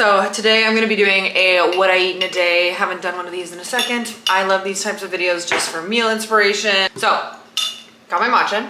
So today I'm gonna be doing a what I eat in a day. Haven't done one of these in a second. I love these types of videos just for meal inspiration. So, got my matcha.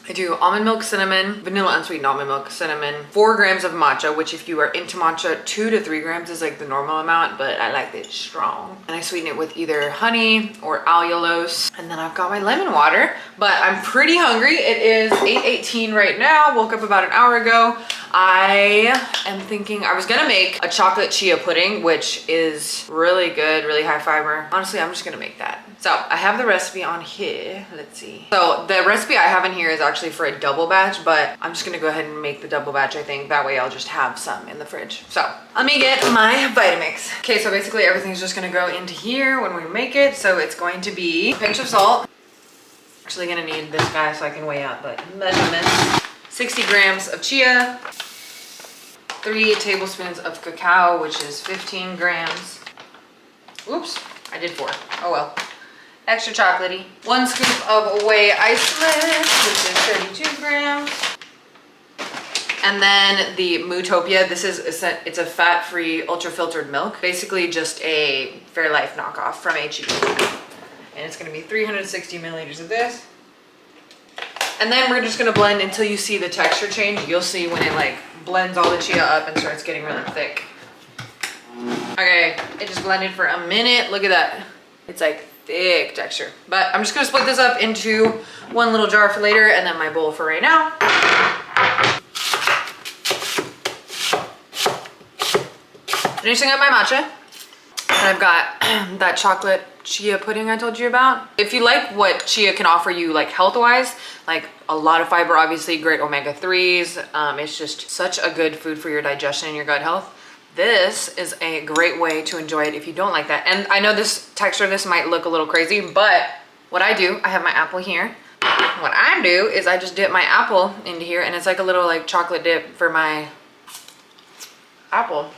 I do almond milk, cinnamon, vanilla unsweetened almond milk, cinnamon, 4 grams of matcha, which if you are into matcha, 2 to 3 grams is like the normal amount, but I like it strong. And I sweeten it with either honey or allulose. And then I've got my lemon water, but I'm pretty hungry. It is 8:18 right now. Woke up about an hour ago. I am thinking I was gonna make a chocolate chia pudding, which is really good, really high fiber. Honestly, I'm just gonna make that. So I have the recipe on here. Let's see. So the recipe I have in here is actually for a double batch, but I'm just gonna go ahead and make the double batch, I think. That way I'll just have some in the fridge. So let me get my Vitamix. Okay, so basically everything's just gonna go into here when we make it. So it's going to be a pinch of salt. Actually gonna need this guy so I can weigh out the measurements. 60 grams of chia, 3 tablespoons of cacao, which is 15 grams. Oops, I did 4. Oh well. Extra chocolatey. 1 scoop of whey isolate, which is 32 grams. And then the Mootopia, it's a fat-free ultra-filtered milk. Basically just a Fairlife knockoff from H-E-B. And it's gonna be 360 milliliters of this. And then we're just gonna blend until you see the texture change. You'll see when it like blends all the chia up and starts getting really thick. Okay, it just blended for a minute. Look at that. It's like thick texture. But I'm just gonna split this up into one little jar for later and then my bowl for right now. Finishing up my matcha. And I've got that chocolate chia pudding I told you about. If you like what chia can offer you like health-wise, like a lot of fiber, obviously great omega-3s. It's just such a good food for your digestion and your gut health. This is a great way to enjoy it if you don't like that. And I know this texture, this might look a little crazy, but what I do, I have my apple here. What I do is I just dip my apple into here and it's like a little like chocolate dip for my apple.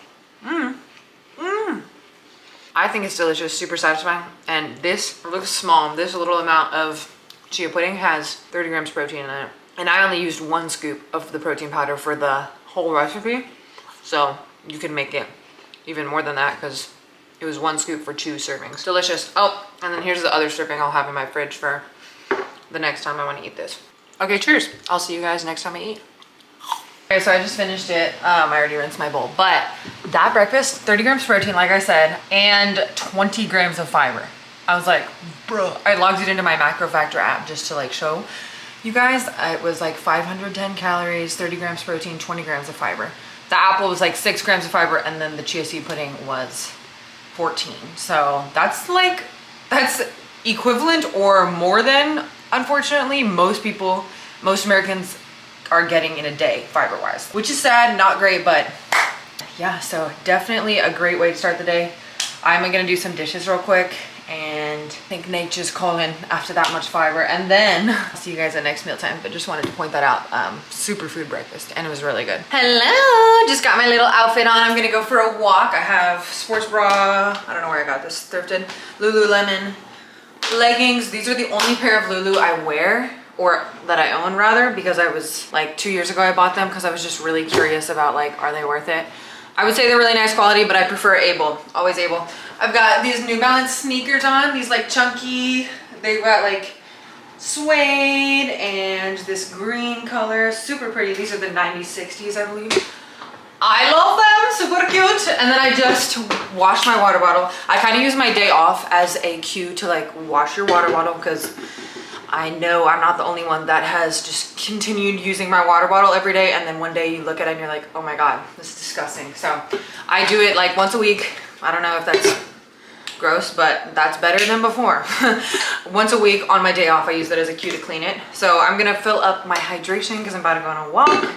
I think it's delicious, super satisfying. And this looks small. This little amount of chia pudding has 30 grams protein in it. And I only used 1 scoop of the protein powder for the whole recipe. So you can make it even more than that because it was 1 scoop for 2 servings. Delicious. Oh, and then here's the other serving I'll have in my fridge for the next time I want to eat this. Okay, cheers. I'll see you guys next time I eat. Okay, so I just finished it. I already rinsed my bowl, but that breakfast, 30 grams protein, like I said, and 20 grams of fiber. I was like, bro, I logged it into my Macro Factor app just to like show you guys. It was like 510 calories, 30 grams protein, 20 grams of fiber. The apple was like 6 grams of fiber, and then the chia seed pudding was 14. So that's equivalent or more than, unfortunately, most Americans are getting in a day fiber-wise, which is sad, not great, but yeah, so definitely a great way to start the day. I'm gonna do some dishes real quick, and I think nature's calling after that much fiber, and then I'll see you guys at next mealtime. But just wanted to point that out. Superfood breakfast, and it was really good. Hello, just got my little outfit on. I'm gonna go for a walk. I have sports bra, I don't know where I got this, thrifted, Lululemon leggings. These are the only pair of Lulu I wear, or that I own rather, because I was like 2 years ago I bought them because I was just really curious about like, are they worth it? I would say they're really nice quality, but I prefer Able, always Able. I've got these New Balance sneakers on, these like chunky, they've got like suede and this green color, super pretty. These are the 90-60s, I believe. I love them, super cute. And then I just washed my water bottle. I kind of use my day off as a cue to like wash your water bottle, because I know I'm not the only one that has just continued using my water bottle every day, and then one day you look at it and you're like, oh my god, this is disgusting. So I do it like once a week. I don't know if that's gross, but that's better than before. Once a week on my day off, I use that as a cue to clean it. So I'm gonna fill up my hydration because I'm about to go on a walk.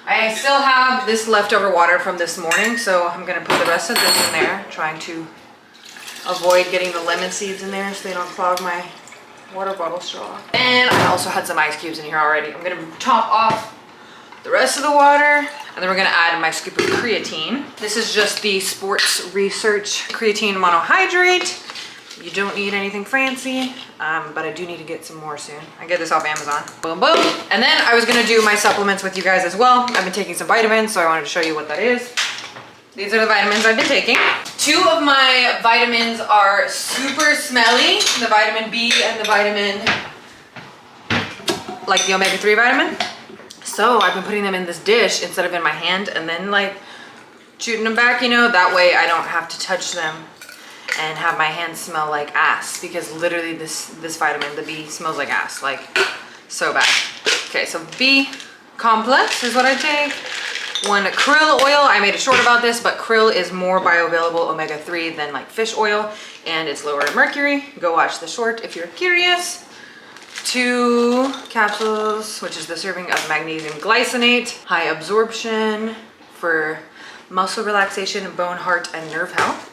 I still have this leftover water from this morning, so I'm gonna put the rest of this in there, trying to avoid getting the lemon seeds in there so they don't clog my water bottle straw. And I also had some ice cubes in here already. I'm gonna top off the rest of the water, and then we're gonna add my scoop of creatine. This is just the Sports Research Creatine Monohydrate. You don't need anything fancy, but I do need to get some more soon. I get this off Amazon. Boom, boom. And then I was gonna do my supplements with you guys as well. I've been taking some vitamins, so I wanted to show you what that is. These are the vitamins I've been taking. 2 of my vitamins are super smelly, the vitamin B and the vitamin, like the omega-3 vitamin. So I've been putting them in this dish instead of in my hand and then like shooting them back, you know, that way I don't have to touch them and have my hands smell like ass, because literally this vitamin, the B, smells like ass, like so bad. Okay, so B complex is what I take. 1 krill oil. I made a short about this, but krill is more bioavailable omega-3 than like fish oil, and it's lower in mercury. Go watch the short if you're curious. 2 capsules, which is the serving of magnesium glycinate, high absorption for muscle relaxation, bone, heart, and nerve health.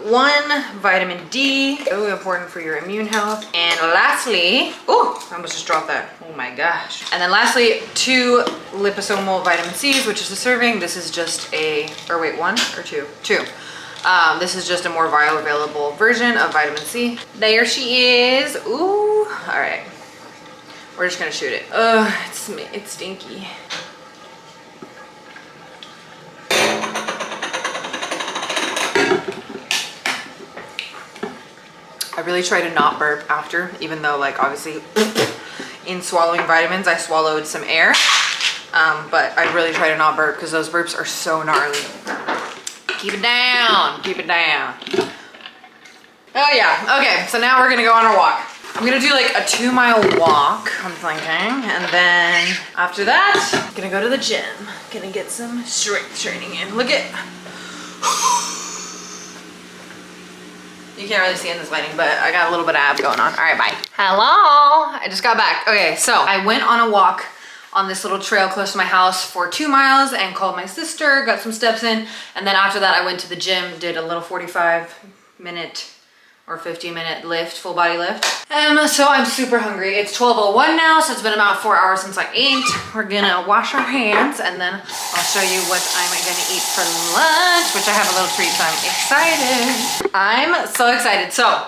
1 vitamin D, so important for your immune health. And lastly, oh, I almost just dropped that. Oh my gosh. And then lastly, 2 liposomal vitamin C's, which is a serving. This is just a, or wait, 1 or 2? 2. This is just a more bioavailable version of vitamin C. There she is. Ooh, all right. We're just gonna shoot it. Ugh, it's stinky. I really try to not burp after, even though like obviously in swallowing vitamins, I swallowed some air. But I really try to not burp because those burps are so gnarly. Keep it down, keep it down. Oh yeah, okay, so now we're gonna go on our walk. I'm gonna do like a 2-mile walk, I'm thinking. And then after that, I'm gonna go to the gym. Gonna get some strength training in. Look at, you can't really see in this lighting, but I got a little bit of ab going on. All right, bye. Hello, I just got back. Okay, so I went on a walk on this little trail close to my house for 2 miles and called my sister, got some steps in. And then after that, I went to the gym, did a little 45-minute or 15-minute lift, full body lift. So I'm super hungry. It's 12:01 now, so it's been about 4 hours since I ate. We're gonna wash our hands and then I'll show you what I'm gonna eat for lunch, which I have a little treat, so I'm excited. I'm so excited. So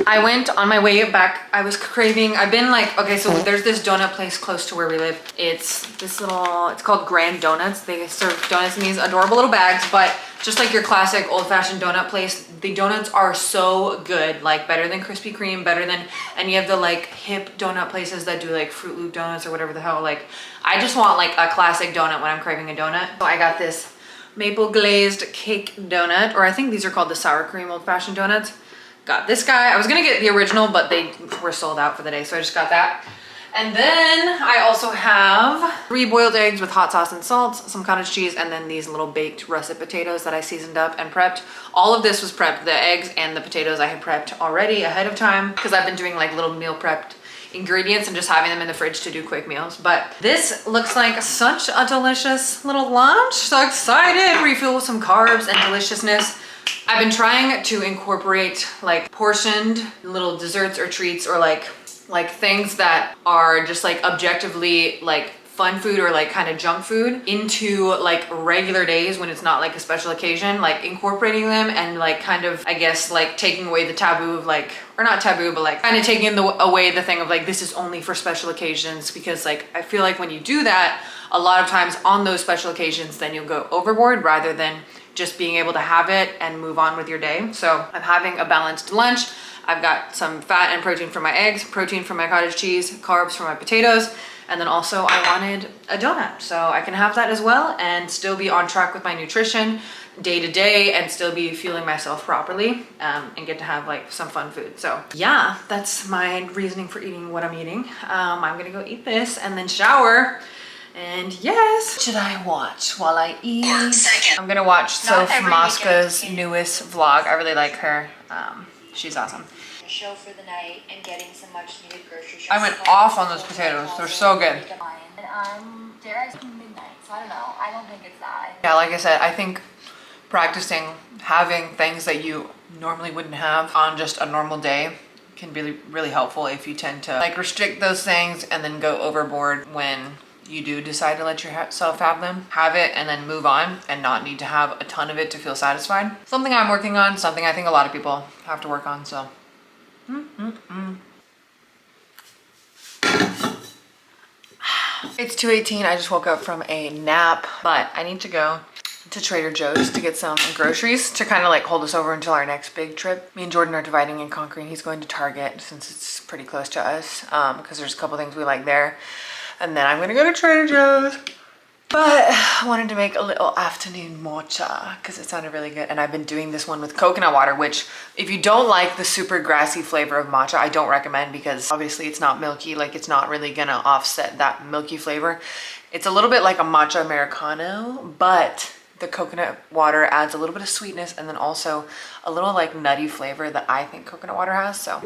I went on my way back. I was craving, I've been like, okay, so there's this donut place close to where we live. It's this little, it's called Grand Donuts. They serve donuts in these adorable little bags, but just like your classic old-fashioned donut place, the donuts are so good, like better than Krispy Kreme, better than any of the like hip donut places that do like Fruit Loop donuts or whatever the hell. Like I just want like a classic donut when I'm craving a donut. So I got this maple glazed cake donut, or I think these are called the sour cream old-fashioned donuts. Got this guy. I was gonna get the original, but they were sold out for the day, so I just got that. And then I also have 3 boiled eggs with hot sauce and salt, some cottage cheese, and then these little baked russet potatoes that I seasoned up and prepped. All of this was prepped. The eggs and the potatoes I had prepped already ahead of time because I've been doing like little meal prepped ingredients and just having them in the fridge to do quick meals. But this looks like such a delicious little lunch. So excited. Refuel with some carbs and deliciousness. I've been trying to incorporate like portioned little desserts or treats, or like things that are just like objectively like fun food or like kind of junk food into like regular days when it's not like a special occasion, like incorporating them and like kind of, I guess, like taking away the taboo of like, or not taboo, but like kind of taking away the thing of like, this is only for special occasions. Because like, I feel like when you do that, a lot of times on those special occasions, then you'll go overboard rather than just being able to have it and move on with your day. So I'm having a balanced lunch. I've got some fat and protein from my eggs, protein from my cottage cheese, carbs from my potatoes, and then also I wanted a donut. So I can have that as well and still be on track with my nutrition day to day and still be fueling myself properly, and get to have like some fun food. So yeah, that's my reasoning for eating what I'm eating. I'm gonna go eat this and then shower. And yes, should I watch while I eat? I'm gonna watch Soph Mosca's newest vlog. I really like her. She's awesome. Show for the night and getting some much needed grocery I went off on those potatoes. They're so good. And dare I say midnight, so I don't know. I don't think it's that. Yeah, like I said, I think practicing having things that you normally wouldn't have on just a normal day can be really helpful if you tend to like restrict those things and then go overboard when you do decide to let yourself have them. Have it and then move on and not need to have a ton of it to feel satisfied. Something I'm working on, something I think a lot of people have to work on, so. It's 2:18, I just woke up from a nap, but I need to go to Trader Joe's to get some groceries to kind of like hold us over until our next big trip. Me and Jordan are dividing and conquering. He's going to Target since it's pretty close to us because there's a couple things we like there. And then I'm gonna go to Trader Joe's. But I wanted to make a little afternoon matcha because it sounded really good. And I've been doing this one with coconut water, which if you don't like the super grassy flavor of matcha, I don't recommend because obviously it's not milky. Like it's not really gonna offset that milky flavor. It's a little bit like a matcha Americano, but the coconut water adds a little bit of sweetness and then also a little like nutty flavor that I think coconut water has. So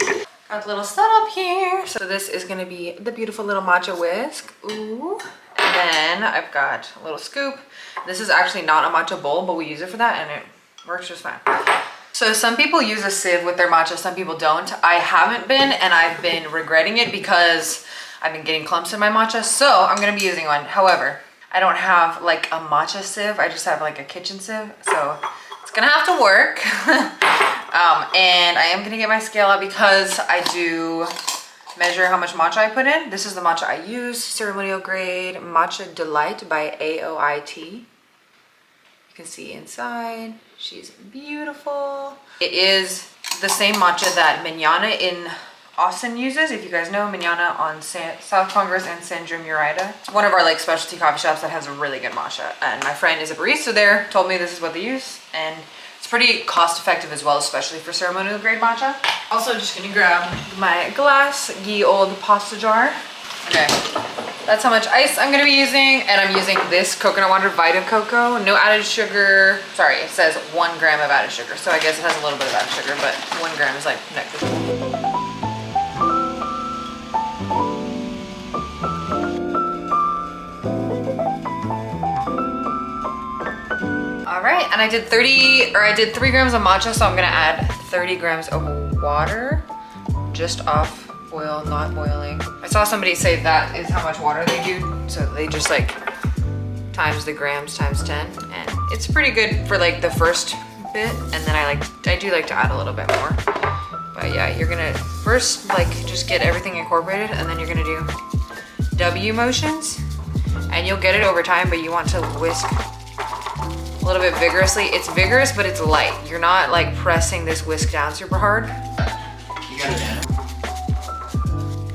got a little setup here. So this is gonna be the beautiful little matcha whisk. Ooh. And then I've got a little scoop. This is actually not a matcha bowl, but we use it for that and it works just fine. So some people use a sieve with their matcha, some people don't. I haven't been, and I've been regretting it because I've been getting clumps in my matcha. So I'm gonna be using one. However, I don't have like a matcha sieve. I just have like a kitchen sieve. So it's gonna have to work. And I am gonna get my scale out because I do measure how much matcha I put in. This is the matcha I use, ceremonial grade Matcha Delight by AOIT. You can see inside, she's beautiful. It is the same matcha that Manana in Austin uses. If you guys know Manana on South Congress and Sandra Murida. It's one of our like specialty coffee shops that has a really good matcha. And my friend is a barista there, told me this is what they use. And it's pretty cost effective as well, especially for ceremonial grade matcha. Also just gonna grab my glass, ye old pasta jar. Okay, that's how much ice I'm gonna be using. And I'm using this coconut water Vita Coco, no added sugar. Sorry, it says 1 gram of added sugar. So I guess it has a little bit of added sugar, but 1 gram is like negligible. All right, and I did 3 grams of matcha, so I'm gonna add 30 grams of water, just off boil, not boiling. I saw somebody say that is how much water they do, so they just like times the grams times 10, and it's pretty good for like the first bit, and then I do like to add a little bit more. But yeah, you're gonna first like just get everything incorporated, and then you're gonna do W motions, and you'll get it over time, but you want to whisk a little bit vigorously. It's vigorous, but it's light. You're not like pressing this whisk down super hard.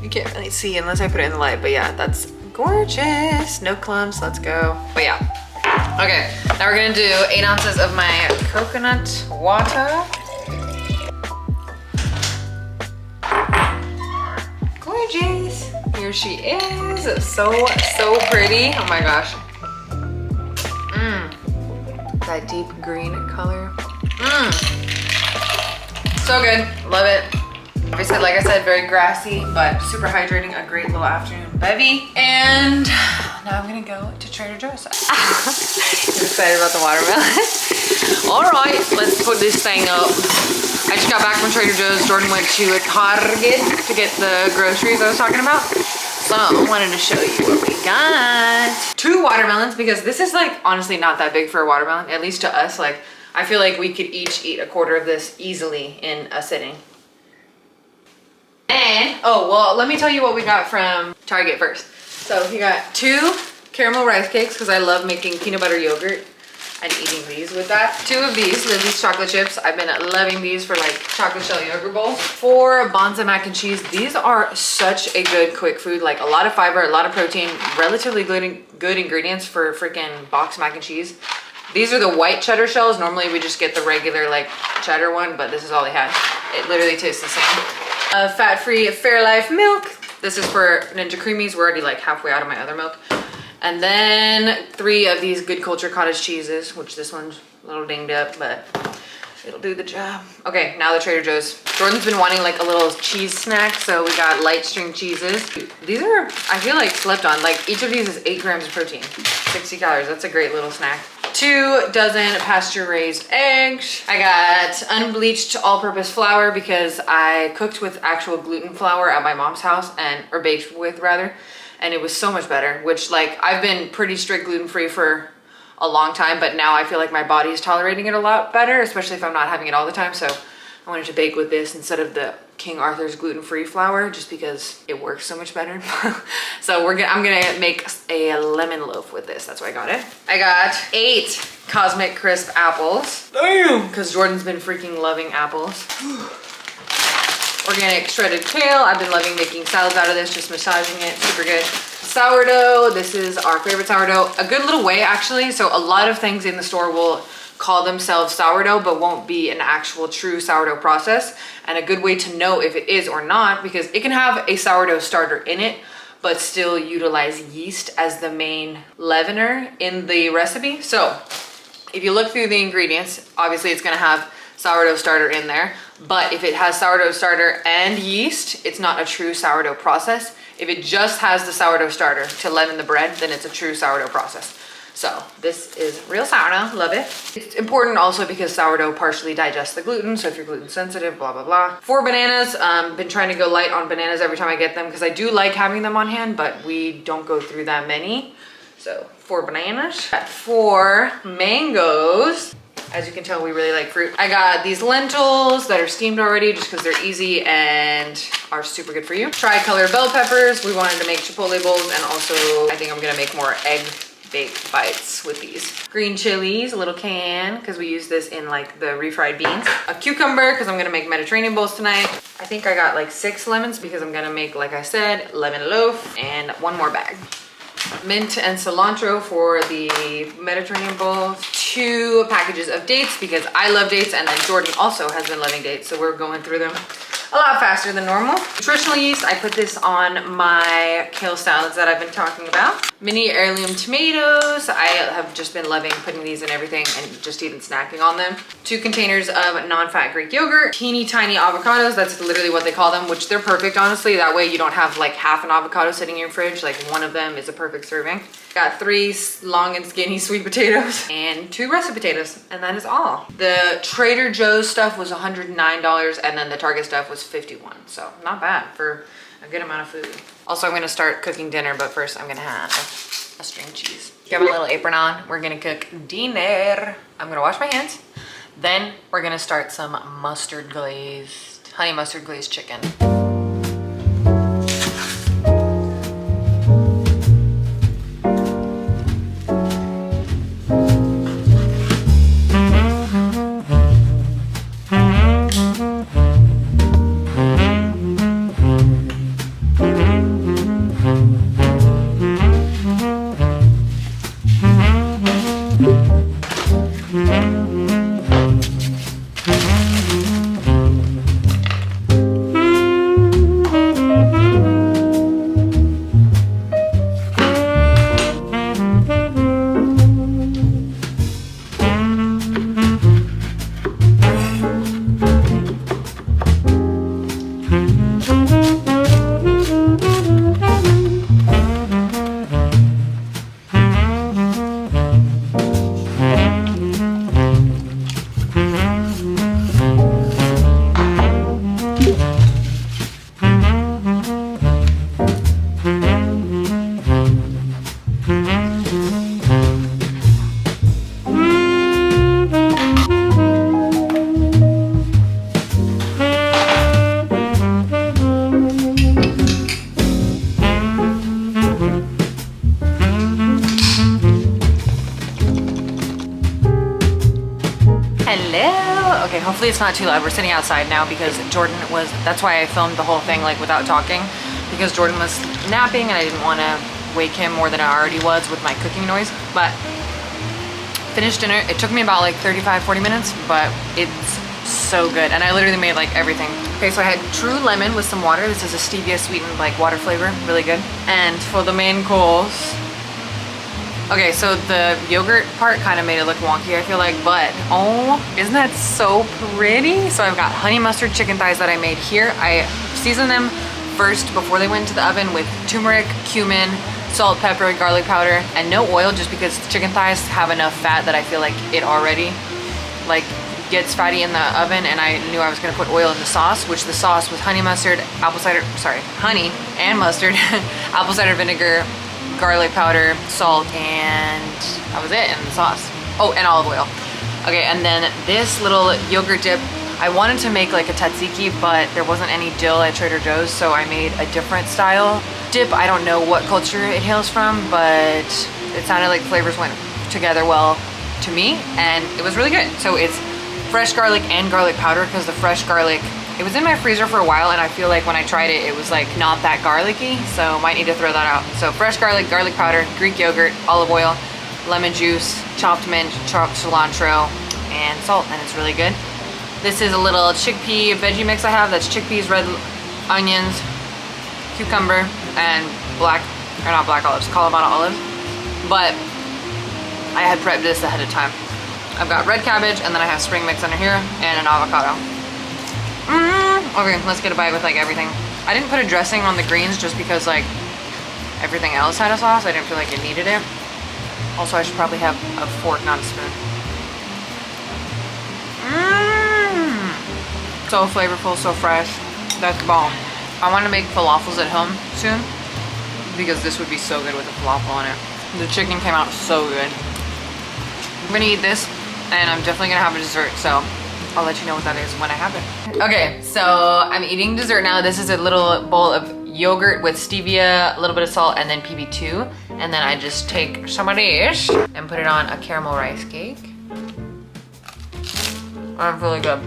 You can't really see unless I put it in the light, but yeah, that's gorgeous. No clumps, let's go. But yeah, okay, now we're gonna do 8 ounces of my coconut water. Gorgeous, here she is. So pretty, oh my gosh. That deep green color. So good, love it. Obviously, like I said, very grassy, but super hydrating, a great little afternoon bevy. And now I'm gonna go to Trader Joe's. I'm excited about the watermelon. All right, let's put this thing up. I just got back from Trader Joe's. Jordan went to a Target to get the groceries I was talking about. So I wanted to show you what we got. 2 watermelons, because this is like honestly not that big for a watermelon, at least to us. Like I feel like we could each eat a quarter of this easily in a sitting. And oh well, let me tell you what we got from Target first. So we got 2 caramel rice cakes because I love making peanut butter yogurt and eating these with that. 2 of these Lizzie's chocolate chips. I've been loving these for like chocolate shell yogurt bowls. 4 Bonza mac and cheese. These are such a good quick food, like a lot of fiber, a lot of protein, relatively good ingredients for freaking box mac and cheese. These are the white cheddar shells. Normally we just get the regular like cheddar one, but this is all they had. It literally tastes the same. Fat-free Fairlife milk. This is for Ninja Creamies. We're already like halfway out of my other milk. And then 3 of these Good Culture cottage cheeses, which this one's a little dinged up, but it'll do the job. Okay, now the Trader Joe's. Jordan's been wanting like a little cheese snack, so we got light string cheeses. These are, I feel like, slept on. Like each of these is 8 grams of protein, 60 calories. That's a great little snack. 2 dozen pasture raised eggs. I got unbleached all-purpose flour because I cooked with actual gluten flour at my mom's house, or baked with rather. And it was so much better, which like I've been pretty strict gluten-free for a long time, but now I feel like my body is tolerating it a lot better, especially if I'm not having it all the time. So I wanted to bake with this instead of the King Arthur's gluten-free flour, just because it works so much better. So I'm gonna make a lemon loaf with this. That's why I got it. I got 8 Cosmic Crisp apples. Damn! Because Jordan's been freaking loving apples. Organic shredded kale. I've been loving making salads out of this, just massaging it, super good. Sourdough, this is our favorite sourdough. A good little way actually, so a lot of things in the store will call themselves sourdough but won't be an actual true sourdough process. And a good way to know if it is or not, because it can have a sourdough starter in it but still utilize yeast as the main leavener in the recipe. So if you look through the ingredients, obviously it's gonna have sourdough starter in there, but if it has sourdough starter and yeast, it's not a true sourdough process. If it just has the sourdough starter to leaven the bread, then it's a true sourdough process. So this is real sourdough, love it. It's important also because sourdough partially digests the gluten, so if you're gluten sensitive, blah, blah, blah. 4 bananas, been trying to go light on bananas every time I get them because I do like having them on hand, but we don't go through that many. So 4 bananas. Got 4 mangoes. As you can tell, we really like fruit. I got these lentils that are steamed already just because they're easy and are super good for you. Tri-color bell peppers. We wanted to make chipotle bowls, and also I think I'm gonna make more egg baked bites with these. Green chilies, a little can, because we use this in like the refried beans. A cucumber, because I'm gonna make Mediterranean bowls tonight. I think I got like 6 lemons because I'm gonna make, like I said, lemon loaf, and 1 more bag. Mint and cilantro for the Mediterranean bowl. 2 packages of dates because I love dates, and then Jordan also has been loving dates, so we're going through them a lot faster than normal. Nutritional yeast, I put this on my kale salads that I've been talking about. Mini heirloom tomatoes, I have just been loving putting these in everything and just even snacking on them. 2 containers of non-fat Greek yogurt. Teeny tiny avocados, that's literally what they call them, which they're perfect honestly. That way you don't have like half an avocado sitting in your fridge, like one of them is a perfect serving. Got 3 long and skinny sweet potatoes and 2 russet potatoes, and that is all. The Trader Joe's stuff was $109, and then the Target stuff was $51, so not bad for a good amount of food. Also, I'm gonna start cooking dinner, but first I'm gonna have a string cheese. Got my little apron on. We're gonna cook dinner. I'm gonna wash my hands. Then we're gonna start some honey mustard glazed chicken. Okay, hopefully it's not too loud. We're sitting outside now because that's why I filmed the whole thing like without talking, because Jordan was napping and I didn't want to wake him more than I already was with my cooking noise. But finished dinner. It took me about like 35-40 minutes, but it's so good. And I literally made like everything. Okay, so I had True Lemon with some water. This is a stevia sweetened like water flavor, really good. And for the main course, okay, so the yogurt part kind of made it look wonky, I feel like, but oh, isn't that so pretty? So I've got honey mustard chicken thighs that I made here. I seasoned them first before they went into the oven with turmeric, cumin, salt, pepper, garlic powder, and no oil, just because chicken thighs have enough fat that I feel like it already like gets fatty in the oven, and I knew I was gonna put oil in the sauce, which the sauce was honey mustard, honey and mustard, apple cider vinegar, garlic powder, salt, and that was it, and the sauce. Oh, and olive oil. Okay, and then this little yogurt dip, I wanted to make like a tzatziki, but there wasn't any dill at Trader Joe's, so I made a different style dip. I don't know what culture it hails from, but it sounded like flavors went together well to me, and it was really good. So it's fresh garlic and garlic powder, because the fresh garlic, it was in my freezer for a while, and I feel like when I tried it, it was like not that garlicky, so might need to throw that out. So fresh garlic, garlic powder, Greek yogurt, olive oil, lemon juice, chopped mint, chopped cilantro, and salt, and it's really good. This is a little chickpea veggie mix I have. That's chickpeas, red onions, cucumber, and not black olives, Kalamata olives. But I had prepped this ahead of time. I've got red cabbage, and then I have spring mix under here, and an avocado. Okay, let's get a bite with like everything. I didn't put a dressing on the greens just because like everything else had a sauce. I didn't feel like it needed it. Also, I should probably have a fork, not a spoon. So flavorful, so fresh. That's the bomb. I want to make falafels at home soon, because this would be so good with a falafel on it. The chicken came out so good. I'm gonna eat this, and I'm definitely gonna have a dessert, so I'll let you know what that is when I have it. Okay, so I'm eating dessert now. This is a little bowl of yogurt with stevia, a little bit of salt, and then PB2. And then I just take some of this and put it on a caramel rice cake. That's really good.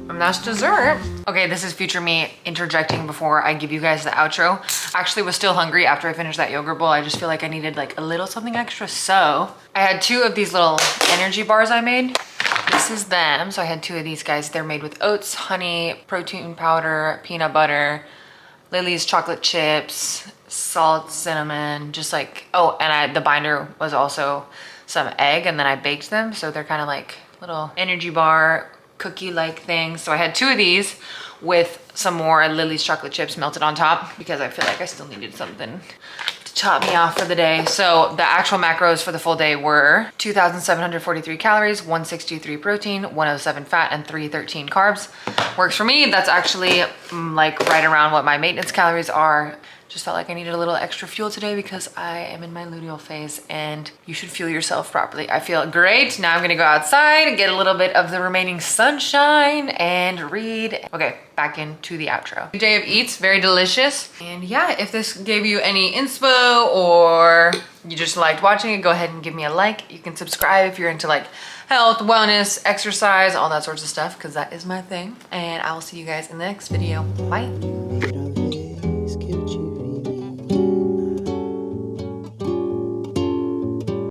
And that's dessert. Okay, this is future me interjecting before I give you guys the outro. I actually was still hungry after I finished that yogurt bowl. I just feel like I needed like a little something extra. So I had 2 of these little energy bars I made. This is them. So I had 2 of these guys. They're made with oats, honey, protein powder, peanut butter, Lily's chocolate chips, salt, cinnamon, just like, oh, and the binder was also some egg, and then I baked them. So they're kind of like little energy bar cookie-like things. So I had 2 of these with some more Lily's chocolate chips melted on top, because I feel like I still needed something to top me off for the day. So the actual macros for the full day were 2,743 calories, 163 protein, 107 fat, and 313 carbs. Works for me. That's actually like right around what my maintenance calories are. Just felt like I needed a little extra fuel today because I am in my luteal phase, and you should fuel yourself properly. I feel great. Now I'm gonna go outside and get a little bit of the remaining sunshine and read. Okay, back into the outro. Day of eats, very delicious. And yeah, if this gave you any inspo or you just liked watching it, go ahead and give me a like. You can subscribe if you're into like health, wellness, exercise, all that sorts of stuff, because that is my thing. And I will see you guys in the next video. Bye.